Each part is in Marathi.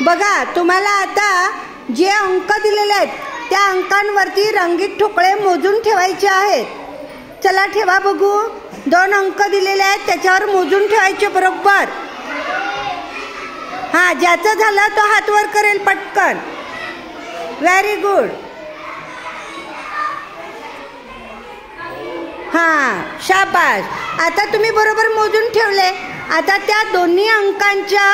बघा, तुम्हाला आता जे अंक दिलेले आहेत त्या अंकांवरती रंगीत ठोकळे मोजून ठेवायचे आहेत. चला ठेवा बघू. 2 अंक दिलेले आहेत त्याच्यावर मोजून ठेवायचे बरोबर. हां, ज्याचं झालं तो हात वर करेल पटकन. Very good. हां, शाबास. आता तुम्ही बरोबर मोजून ठेवले. आता त्या दोन्ही अंकांच्या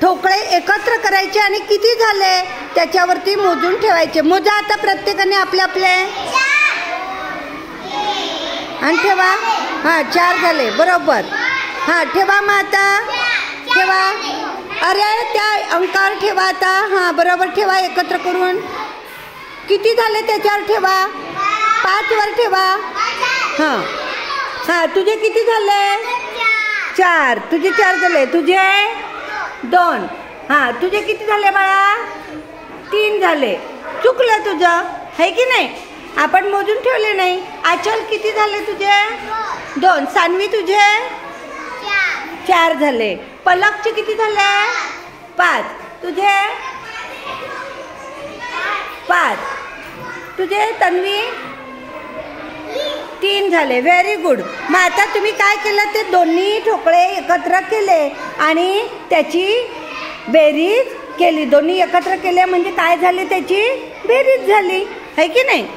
ठोकळे एकत्र करायचे आणि किती झाले त्याच्यावरती मोजून ठेवायचे. मोजा आता प्रत्येकाने आपले आपले आणि ठेवा. हां, 4 झाले बरोबर. हां, ठेवा मग आता. ठेवा. अरे त्या अंकावर ठेवा आता. हां, बरोबर ठेवा एकत्र करून. किती झाले त्याच्यावर ठेवा. 5 वर ठेवा. हां हां, तुझे किती झाले. 4. तुझे 4 झाले. तुझे 2. हां, तुझे किती झाले बाळा. 3 झाले. चुकलं तुझं, है की नाही. आपण मोजून ठेवले नाही. आचल किती झाले तुझे. 2. सानवी तुझे 4 झाले. पलकचे किती झाले. 5. तुझे 5. तुझे तन्वी 3 झाले. Very good. मग आता तुम्ही काय केलं, ते दोन्ही ठोकळे एकत्र केले आणि त्याची बेरीज केली. दोन्ही एकत्र केले म्हणजे काय झाले, त्याची बेरीज झाली, है की नाही.